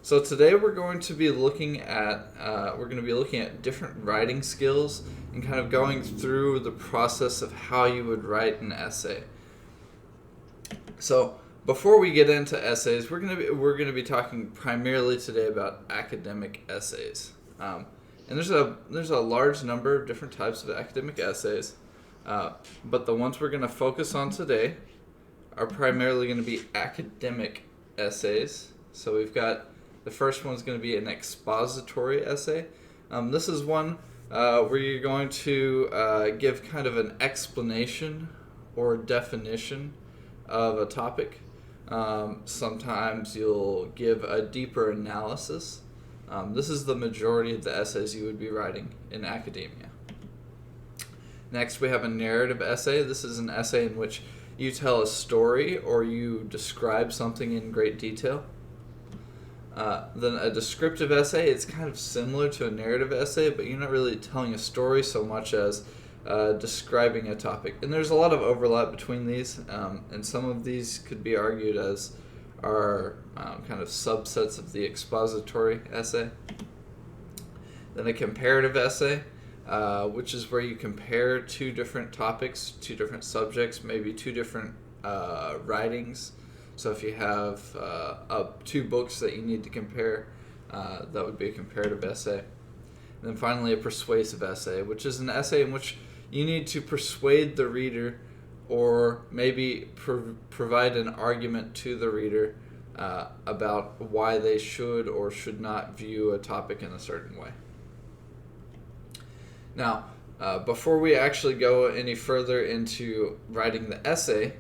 So today we're going to be looking at different writing skills and kind of going through the process of how you would write an essay. So before we get into essays, we're gonna be talking primarily today about academic essays. And there's a large number of different types of academic essays, but the ones we're gonna focus on today are primarily going to be academic essays. So we've got the first one's going to be an expository essay. This is one where you're going to give kind of an explanation or definition of a topic. Sometimes you'll give a deeper analysis. This is the majority of the essays you would be writing in academia. Next, we have a narrative essay. This is an essay in which you tell a story or you describe something in great detail. Then a descriptive essay, it's kind of similar to a narrative essay, but you're not really telling a story so much as describing a topic. And there's a lot of overlap between these, and some of these could be argued as are kind of subsets of the expository essay. Then a comparative essay, which is where you compare two different topics, two different subjects, maybe two different writings. So if you have two books that you need to compare, that would be a comparative essay. And then finally, a persuasive essay, which is an essay in which you need to persuade the reader or maybe provide an argument to the reader about why they should or should not view a topic in a certain way. Now, before we actually go any further into writing the essay,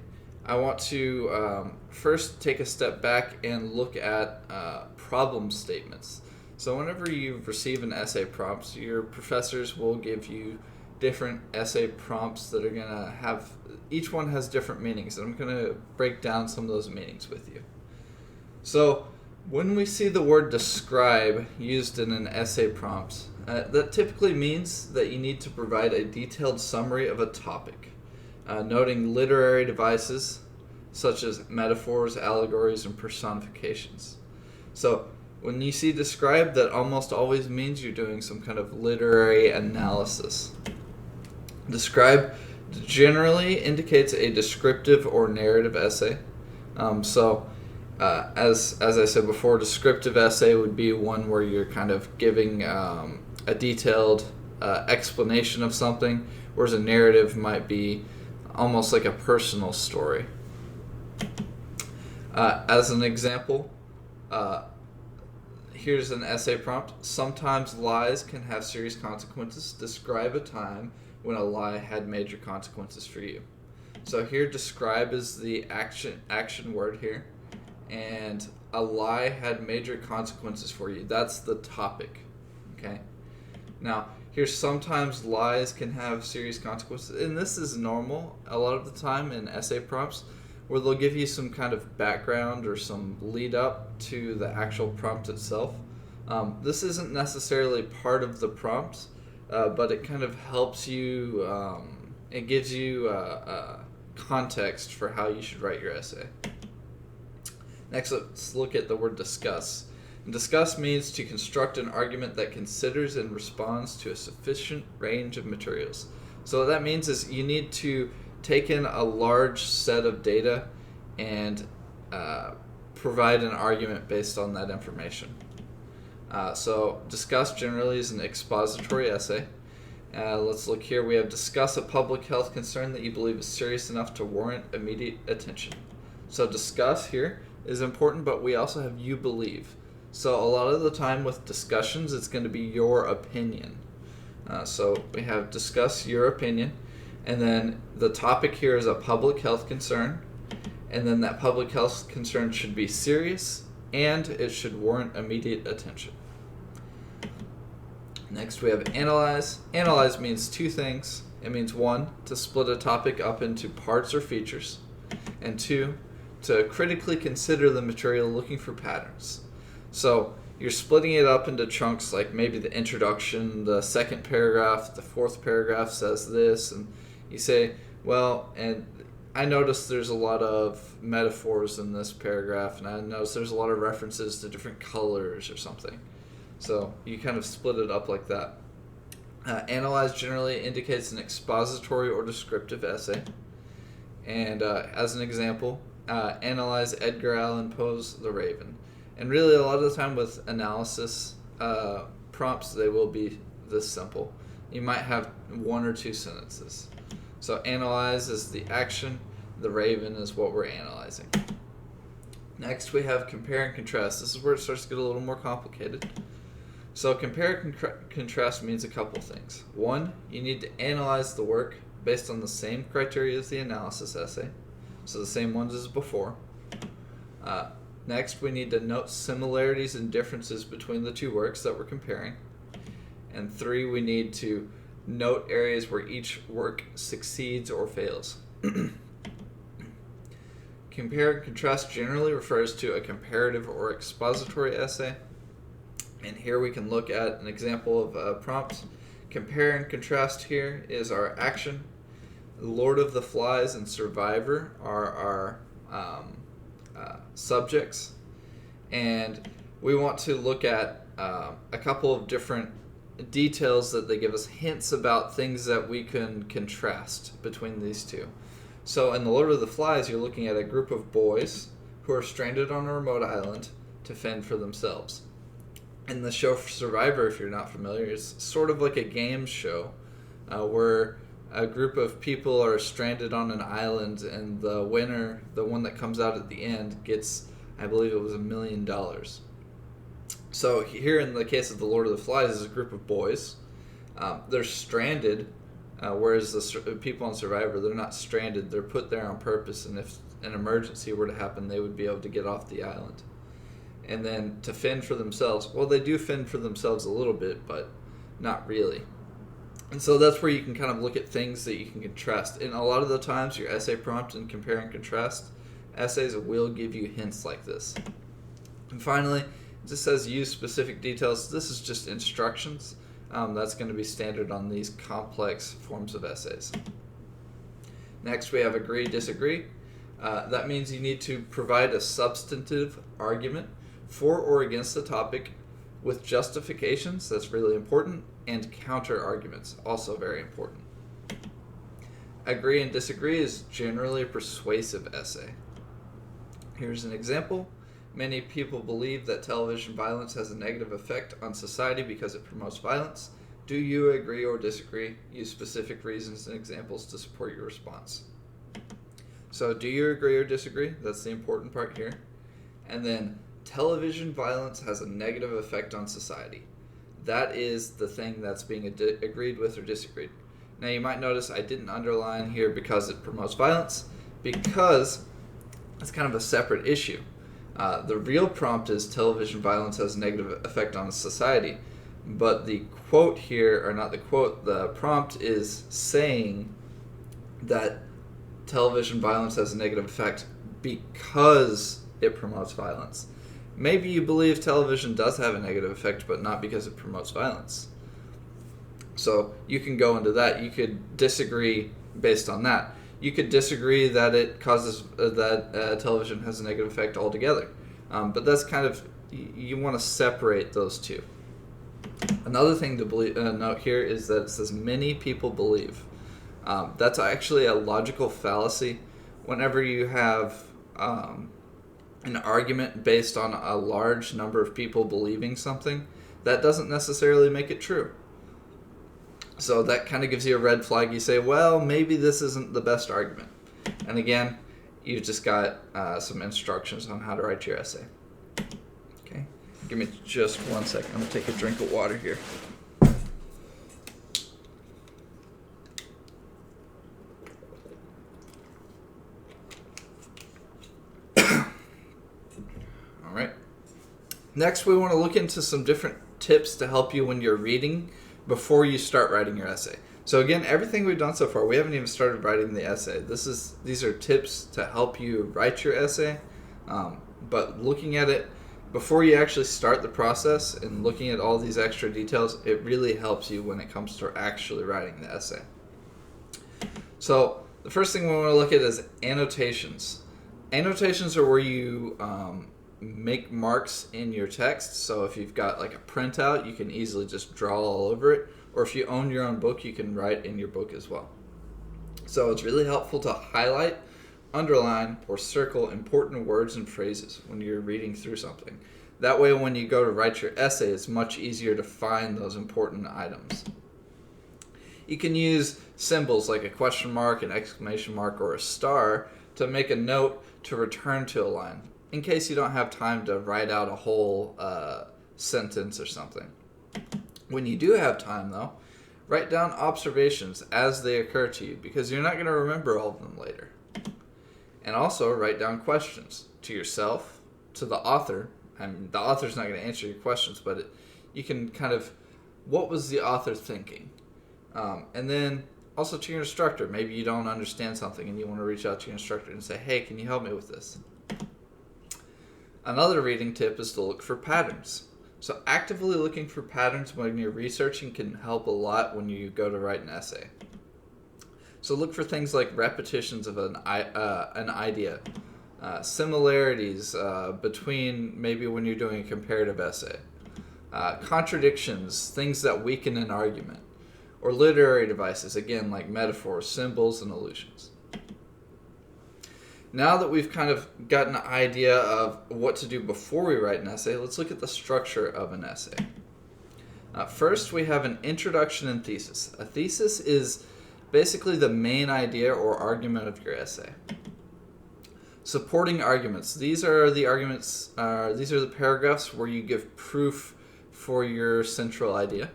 I want to first take a step back and look at problem statements. So whenever you receive an essay prompt, your professors will give you different essay prompts that are going to have, each one has different meanings, and I'm going to break down some of those meanings with you. So when we see the word describe used in an essay prompt, that typically means that you need to provide a detailed summary of a topic, noting literary devices such as metaphors, allegories, and personifications. So when you see describe, that almost always means you're doing some kind of literary analysis. Describe generally indicates a descriptive or narrative essay. As I said before, descriptive essay would be one where you're kind of giving a detailed explanation of something, whereas a narrative might be almost like a personal story. As an example, here's an essay prompt. Sometimes lies can have serious consequences. Describe a time when a lie had major consequences for you. So here, describe is the action word here, and a lie had major consequences for you. That's the topic, okay? Now, here's sometimes lies can have serious consequences, and this is normal a lot of the time in essay prompts, where they'll give you some kind of background or some lead up to the actual prompt itself. This isn't necessarily part of the prompt, but it kind of helps you, it gives you context for how you should write your essay. Next, let's look at the word discuss. And discuss means to construct an argument that considers and responds to a sufficient range of materials. So what that means is you need to take in a large set of data and provide an argument based on that information. So discuss generally is an expository essay. Let's look here. We have discuss a public health concern that you believe is serious enough to warrant immediate attention. So discuss here is important, but we also have you believe. So a lot of the time with discussions, it's going to be your opinion. So we have discuss your opinion, and then the topic here is a public health concern, and then that public health concern should be serious, and it should warrant immediate attention. Next we have analyze. Analyze means two things. It means one, to split a topic up into parts or features, and two, to critically consider the material looking for patterns. So you're splitting it up into chunks, like maybe the introduction, the second paragraph, the fourth paragraph says this, and you say, well, and I noticed there's a lot of metaphors in this paragraph, and I noticed there's a lot of references to different colors or something. So you kind of split it up like that. Analyze generally indicates an expository or descriptive essay. And as an example, analyze Edgar Allan Poe's The Raven. And really, a lot of the time with analysis prompts, they will be this simple. You might have one or two sentences. So analyze is the action. The Raven is what we're analyzing. Next, we have compare and contrast. This is where it starts to get a little more complicated. So compare and contrast means a couple things. One, you need to analyze the work based on the same criteria as the analysis essay. So the same ones as before. Next, we need to note similarities and differences between the two works that we're comparing. And three, we need to note areas where each work succeeds or fails. Compare and contrast generally refers to a comparative or expository essay. And here we can look at an example of a prompt. Compare and contrast here is our action. Lord of the Flies and Survivor are our subjects. And we want to look at a couple of different details that they give us, hints about things that we can contrast between these two. So in The Lord of the Flies, you're looking at a group of boys who are stranded on a remote island to fend for themselves. In the show Survivor, if you're not familiar, it's sort of like a game show where a group of people are stranded on an island, and the winner, the one that comes out at the end, gets, I believe it was $1 million. So here in the case of The Lord of the Flies, is a group of boys. They're stranded, whereas the people on Survivor, they're not stranded. They're put there on purpose, and if an emergency were to happen, they would be able to get off the island. And then to fend for themselves, well, they do fend for themselves a little bit, but not really. And so that's where you can kind of look at things that you can contrast. And a lot of the times, your essay prompt and compare and contrast essays will give you hints like this. And finally, it just says use specific details. This is just instructions. That's going to be standard on these complex forms of essays. Next, we have agree, disagree. That means you need to provide a substantive argument for or against the topic with justifications, that's really important, and counter arguments, also very important. Agree and disagree is generally a persuasive essay. Here's an example. Many people believe that television violence has a negative effect on society because it promotes violence. Do you agree or disagree? Use specific reasons and examples to support your response. So do you agree or disagree? That's the important part here. And then television violence has a negative effect on society. That is the thing that's being agreed with or disagreed. Now you might notice I didn't underline here because it promotes violence, because it's kind of a separate issue. The real prompt is television violence has a negative effect on society. But the quote here, or not the quote, the prompt is saying that television violence has a negative effect because it promotes violence. Maybe you believe television does have a negative effect, but not because it promotes violence. So you can go into that. You could disagree based on that. You could disagree that it causes that television has a negative effect altogether. But that's kind of, you want to separate those two. Another thing to note here is that it says many people believe. That's actually a logical fallacy. Whenever you have an argument based on a large number of people believing something, that doesn't necessarily make it true. So that kind of gives you a red flag. You say, well, maybe this isn't the best argument. And again, you've just got some instructions on how to write your essay. Okay, give me just 1 second. I'm going to take a drink of water here. All right. Next, we want to look into some different tips to help you when you're reading before you start writing your essay. So again, everything we've done so far, we haven't even started writing the essay. These are tips to help you write your essay, but looking at it before you actually start the process and looking at all these extra details, it really helps you when it comes to actually writing the essay. So The first thing we want to look at is annotations. Annotations are where you make marks in your text. So if you've got like a printout, you can easily just draw all over it. Or if you own your own book, you can write in your book as well. So it's really helpful to highlight, underline, or circle important words and phrases when you're reading through something. That way when you go to write your essay, it's much easier to find those important items. You can use symbols like a question mark, an exclamation mark, or a star to make a note to return to a line, in case you don't have time to write out a whole sentence or something. When you do have time, though, write down observations as they occur to you, because you're not going to remember all of them later. And also write down questions to yourself, to the author. I mean, the author's not going to answer your questions, but you can kind of, what was the author thinking? And then also to your instructor. Maybe you don't understand something and you want to reach out to your instructor and say, hey, can you help me with this? Another reading tip is to look for patterns. So actively looking for patterns when you're researching can help a lot when you go to write an essay. So look for things like repetitions of an idea, similarities between maybe when you're doing a comparative essay, contradictions, things that weaken an argument, or literary devices, again, like metaphors, symbols, and allusions. Now that we've kind of gotten an idea of what to do before we write an essay, let's look at the structure of an essay. First, we have an introduction and thesis. A thesis is basically the main idea or argument of your essay. Supporting arguments. These are the arguments, these are the paragraphs where you give proof for your central idea.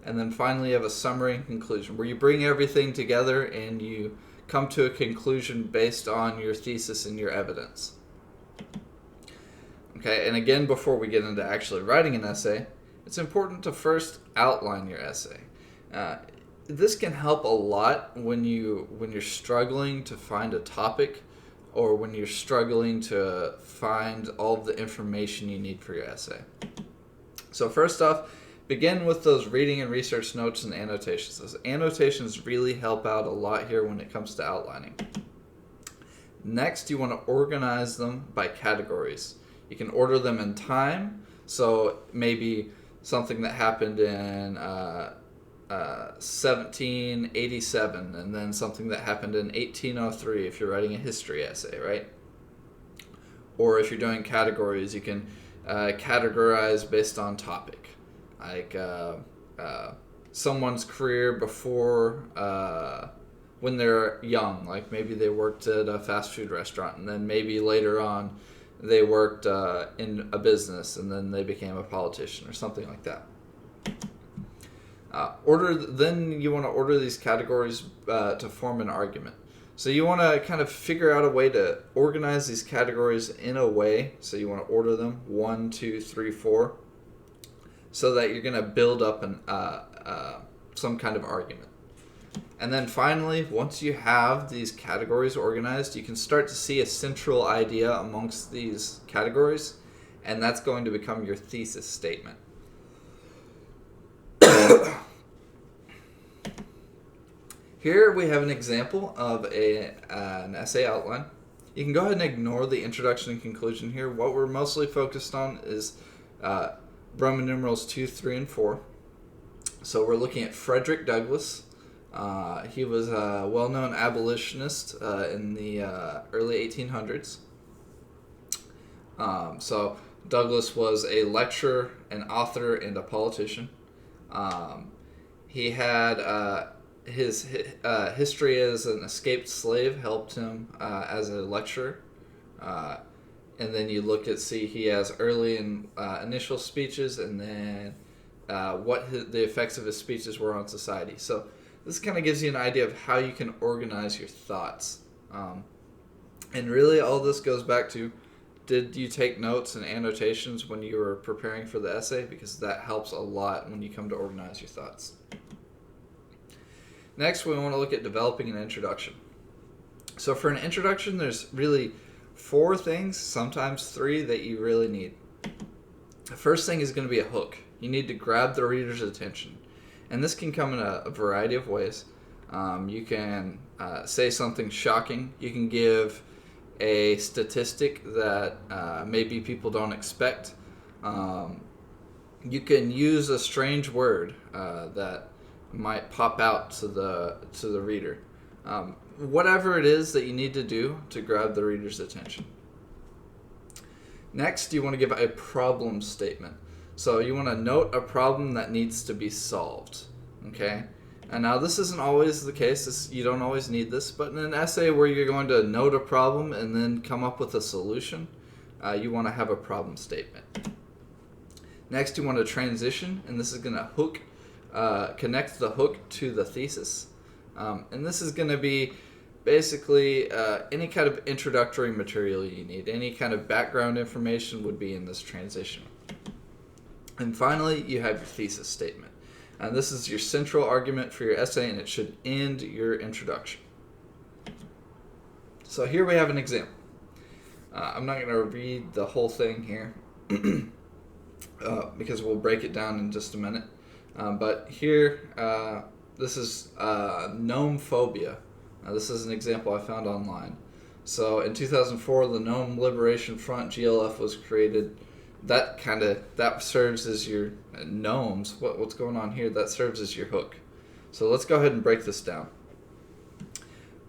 And then finally you have a summary and conclusion, where you bring everything together and you come to a conclusion based on your thesis and your evidence. Okay, and again, before we get into actually writing an essay, it's important to first outline your essay. This can help a lot when you're struggling to find a topic, or when you're struggling to find all of the information you need for your essay. So first off, begin with those reading and research notes and annotations. Those annotations really help out a lot here when it comes to outlining. Next, you want to organize them by categories. You can order them in time, so maybe something that happened in 1787, and then something that happened in 1803 if you're writing a history essay, right? Or if you're doing categories, you can categorize based on topic. Like someone's career before when they're young, like maybe they worked at a fast food restaurant, and then maybe later on they worked in a business, and then they became a politician or something like that. Then you want to order these categories to form an argument. So you want to kind of figure out a way to organize these categories in a way. So you want to order them 1, 2, 3, 4. So that you're going to build up some kind of argument. And then finally, once you have these categories organized, you can start to see a central idea amongst these categories, and that's going to become your thesis statement. Here we have an example of an essay outline. You can go ahead and ignore the introduction and conclusion here. What we're mostly focused on is Roman numerals 2, 3, and 4. So we're looking at Frederick Douglass. He was a well-known abolitionist in the early 1800s. So Douglass was a lecturer, an author, and a politician. He had his history as an escaped slave helped him as a lecturer. And then you look at, he has early and initial speeches, and then what the effects of his speeches were on society. So this kind of gives you an idea of how you can organize your thoughts. And really all this goes back to, did you take notes and annotations when you were preparing for the essay? Because that helps a lot when you come to organize your thoughts. Next, we want to look at developing an introduction. So for an introduction, there's really 4 things, sometimes 3, that you really need. The first thing is going to be a hook. You need to grab the reader's attention. And this can come in a variety of ways. You can say something shocking. You can give a statistic that maybe people don't expect. You can use a strange word that might pop out to the reader. Whatever it is that you need to do to grab the reader's attention. Next, you want to give a problem statement. So you want to note a problem that needs to be solved. Okay? And now this isn't always the case. You don't always need this, but in an essay where you're going to note a problem and then come up with a solution, you want to have a problem statement. Next, you want to transition, and this is going to connect the hook to the thesis. And this is going to be basically any kind of introductory material you need. Any kind of background information would be in this transition. And finally, you have your thesis statement. And this is your central argument for your essay, and it should end your introduction. So here we have an example. I'm not going to read the whole thing here because we'll break it down in just a minute. But here, this is gnome phobia. This is an example I found online. So in 2004, the Gnome Liberation Front, GLF, was created. That serves as your gnomes. What's going on here? That serves as your hook. So let's go ahead and break this down.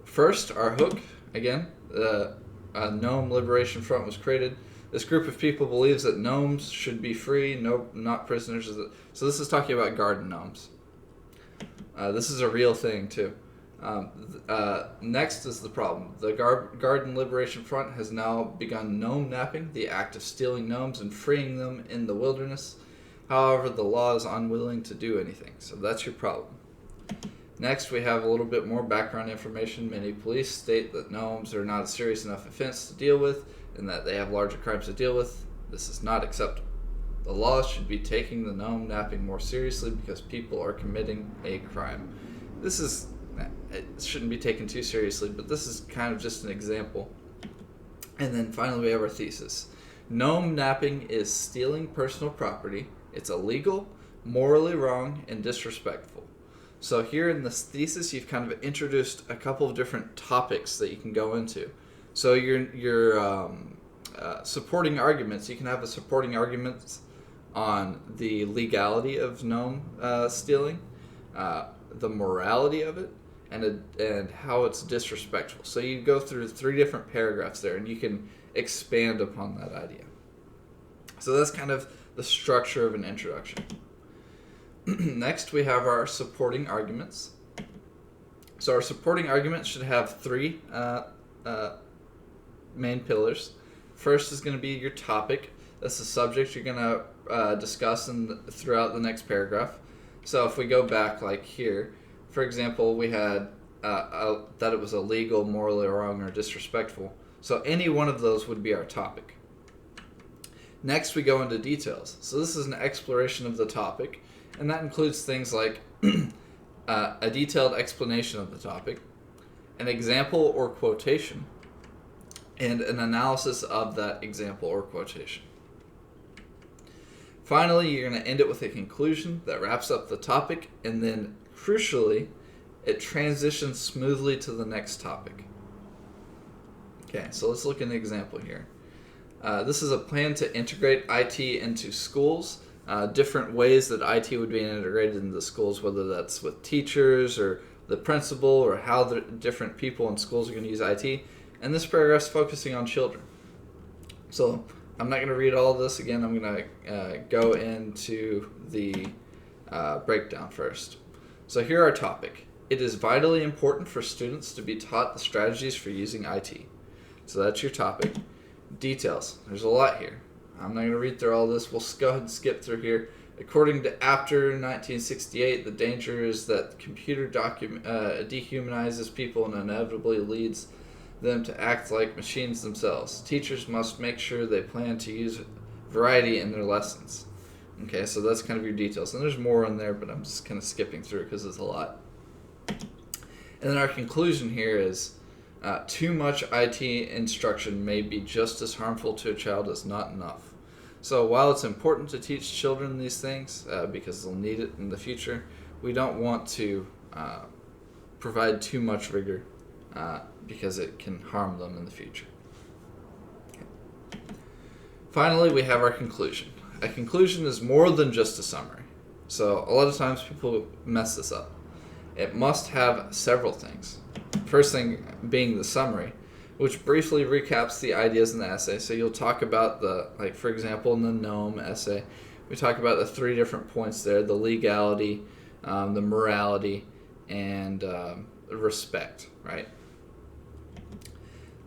First, our hook, again, the Gnome Liberation Front was created. This group of people believes that gnomes should be free, not prisoners. So this is talking about garden gnomes. This is a real thing, too. Next is the problem. The Garden Liberation Front has now begun gnome napping, the act of stealing gnomes and freeing them in the wilderness. However, the law is unwilling to do anything, so that's your problem. Next, we have a little bit more background information. Many police state that gnomes are not a serious enough offense to deal with and that they have larger crimes to deal with. This is not acceptable. The law should be taking the gnome napping more seriously because people are committing a crime. It shouldn't be taken too seriously, but this is kind of just an example. And then finally we have our thesis. Gnome napping is stealing personal property. It's illegal, morally wrong, and disrespectful. So here in this thesis, you've kind of introduced a couple of different topics that you can go into. So your supporting arguments, you can have a supporting arguments on the legality of gnome stealing, the morality of it, and how it's disrespectful. So you go through 3 different paragraphs there, and you can expand upon that idea. So that's kind of the structure of an introduction. Next, we have our supporting arguments. So our supporting arguments should have 3 main pillars. First is going to be your topic. That's the subject you're going to discuss throughout the next paragraph. So if we go back like here, for example, we had that it was illegal, morally wrong, or disrespectful. So any one of those would be our topic. Next, we go into details. So this is an exploration of the topic, and that includes things like a detailed explanation of the topic, an example or quotation, and an analysis of that example or quotation. Finally, you're going to end it with a conclusion that wraps up the topic, and then, crucially, it transitions smoothly to the next topic. Okay, so let's look at an example here. This is a plan to integrate IT into schools, different ways that IT would be integrated into schools, whether that's with teachers or the principal or how the different people in schools are going to use IT. And this paragraph is focusing on children. So I'm not going to read all of this again. I'm going to go into the breakdown first. So here our topic. It is vitally important for students to be taught the strategies for using IT. So that's your topic. Details. There's a lot here. I'm not going to read through all this. We'll go ahead and skip through here. According to Apter 1968, the danger is that computer dehumanizes people and inevitably leads them to act like machines themselves. Teachers must make sure they plan to use variety in their lessons. Okay, so that's kind of your details. And there's more in there, but I'm just kind of skipping through because it's a lot. And then our conclusion here is too much IT instruction may be just as harmful to a child as not enough. So while it's important to teach children these things because they'll need it in the future, we don't want to provide too much rigor because it can harm them in the future. Finally, we have our conclusion. A conclusion is more than just a summary. So a lot of times people mess this up. It must have several things. First thing being the summary, which briefly recaps the ideas in the essay. So you'll talk about for example, in the Noam essay, we talk about the 3 different points there: the legality, the morality, and respect, right?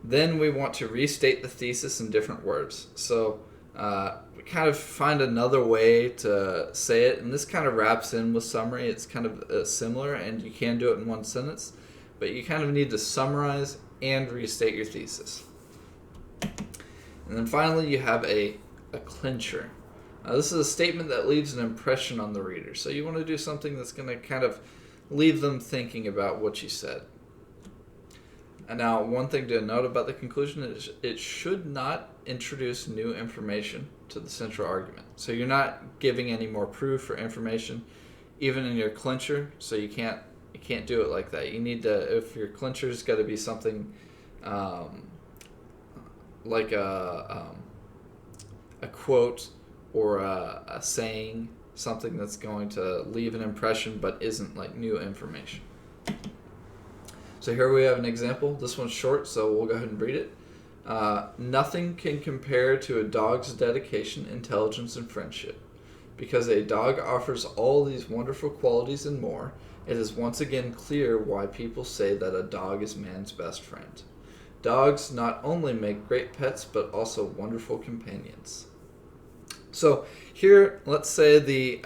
Then we want to restate the thesis in different words. So we kind of find another way to say it, and this kind of wraps in with summary. It's kind of similar, and you can do it in one sentence, but you kind of need to summarize and restate your thesis. And then finally, you have a clincher. This is a statement that leaves an impression on the reader. So you want to do something that's going to kind of leave them thinking about what you said. And now, one thing to note about the conclusion is it should not introduce new information to the central argument. So you're not giving any more proof or information, even in your clincher. So you can't do it like that. You need to, if your clincher's got to be something like a quote or a saying, something that's going to leave an impression but isn't like new information. So here we have an example. This one's short, so we'll go ahead and read it. Nothing can compare to a dog's dedication, intelligence, and friendship. Because a dog offers all these wonderful qualities and more, it is once again clear why people say that a dog is man's best friend. Dogs not only make great pets, but also wonderful companions. So here, let's say the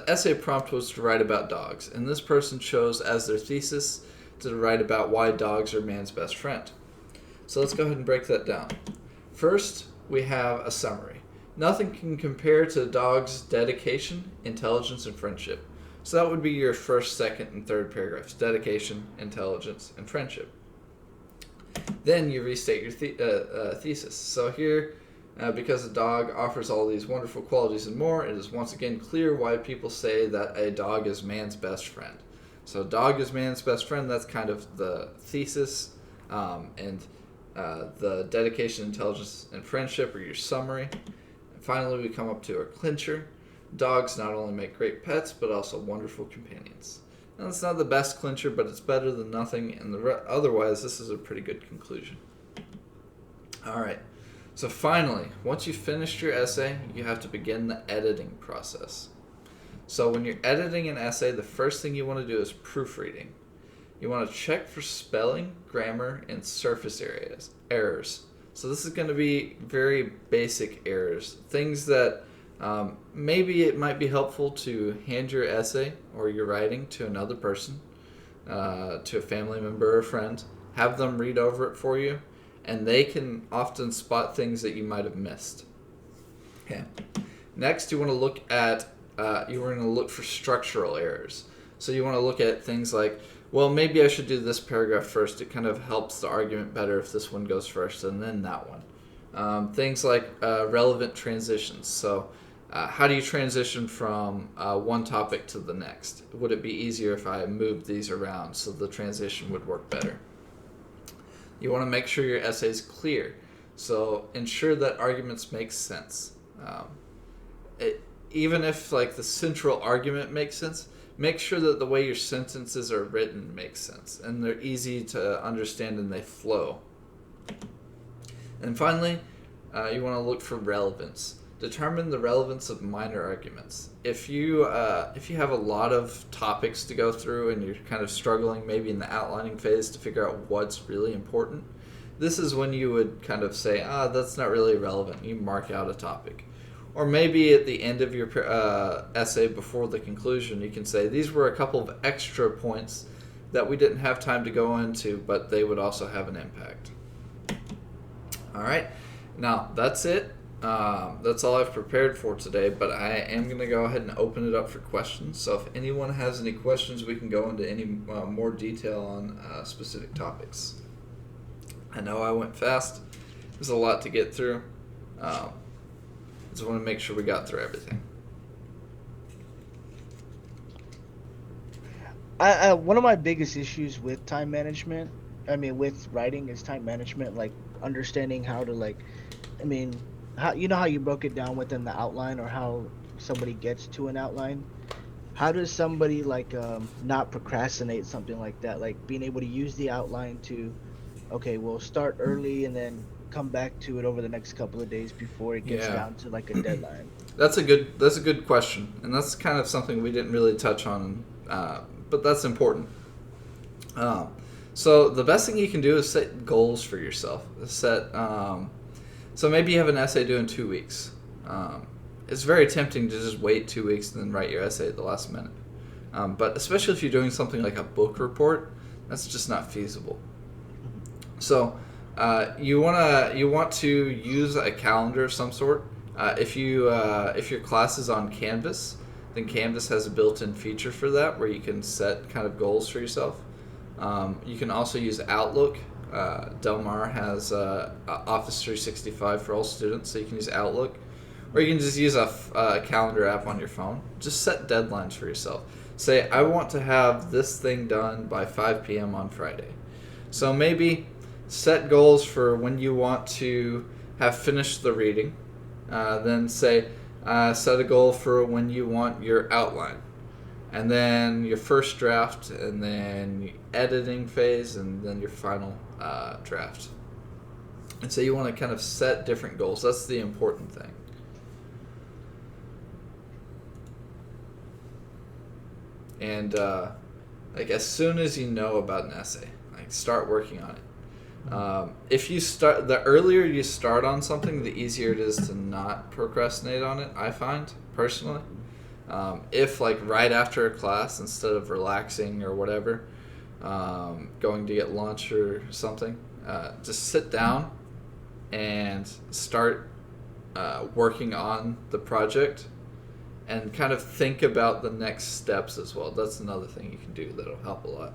essay prompt was to write about dogs, and this person chose as their thesis to write about why dogs are man's best friend. So let's go ahead and break that down. First, we have a summary. Nothing can compare to a dog's dedication, intelligence, and friendship. So that would be your first, second, and third paragraphs: dedication, intelligence, and friendship. Then you restate your thesis. So here, because a dog offers all these wonderful qualities and more, it is once again clear why people say that a dog is man's best friend. So dog is man's best friend, that's kind of the thesis, and the dedication, intelligence, and friendship are your summary. And finally, we come up to our clincher. Dogs not only make great pets, but also wonderful companions. Now, it's not the best clincher, but it's better than nothing, and otherwise, this is a pretty good conclusion. All right, so finally, once you've finished your essay, you have to begin the editing process. So when you're editing an essay, the first thing you want to do is proofreading. You want to check for spelling, grammar, and surface errors. So this is going to be very basic errors, things that maybe it might be helpful to hand your essay or your writing to another person, to a family member or friend, have them read over it for you, and they can often spot things that you might have missed. Okay. Next, you want to look at for structural errors. So you want to look at things like, well, maybe I should do this paragraph first. It kind of helps the argument better if this one goes first and then that one. Things like relevant transitions. So how do you transition from one topic to the next? Would it be easier if I moved these around so the transition would work better? You want to make sure your essay is clear. So ensure that arguments make sense. Even if like the central argument makes sense, make sure that the way your sentences are written makes sense and they're easy to understand and they flow. And finally, you want to look for relevance. Determine the relevance of minor arguments. If you have a lot of topics to go through and you're kind of struggling maybe in the outlining phase to figure out what's really important, this is when you would kind of say, that's not really relevant. You mark out a topic. Or maybe at the end of your essay before the conclusion, you can say, these were a couple of extra points that we didn't have time to go into, but they would also have an impact. All right. Now, that's it. That's all I've prepared for today, but I am going to go ahead and open it up for questions. So if anyone has any questions, we can go into any more detail on specific topics. I know I went fast. There's a lot to get through. Just want to make sure we got through everything. one of my biggest issues with time management, I mean, with writing is time management, like understanding how to like, I mean, how how you broke it down within the outline or how somebody gets to an outline. How does somebody like not procrastinate something like that? Like being able to use the outline to, okay, we'll start early and then come back to it over the next couple of days before it gets Yeah. down to like a deadline. That's a good question, and that's kind of something we didn't really touch on, but that's important. Um, so the best thing you can do is set goals for yourself. So maybe you have an essay due in 2 weeks. It's very tempting to just wait 2 weeks and then write your essay at the last minute. But especially if you're doing something like a book report, that's just not feasible. Mhm. So you want to use a calendar of some sort. If your class is on Canvas, then Canvas has a built-in feature for that where you can set kind of goals for yourself. You can also use Outlook. Del Mar has Office 365 for all students, so you can use Outlook, or you can just use a calendar app on your phone. Just set deadlines for yourself. Say, I want to have this thing done by 5 p.m. on Friday. So maybe set goals for when you want to have finished the reading. Then say, set a goal for when you want your outline, and then your first draft, and then editing phase, and then your final draft. And so you want to kind of set different goals. That's the important thing. And like as soon as you know about an essay, like start working on it. Mhm. If you start, the earlier you start on something, the easier it is to not procrastinate on it. I find personally, if like right after a class, instead of relaxing or whatever, going to get lunch or something, just sit down and start working on the project and kind of think about the next steps as well. That's another thing you can do that'll help a lot.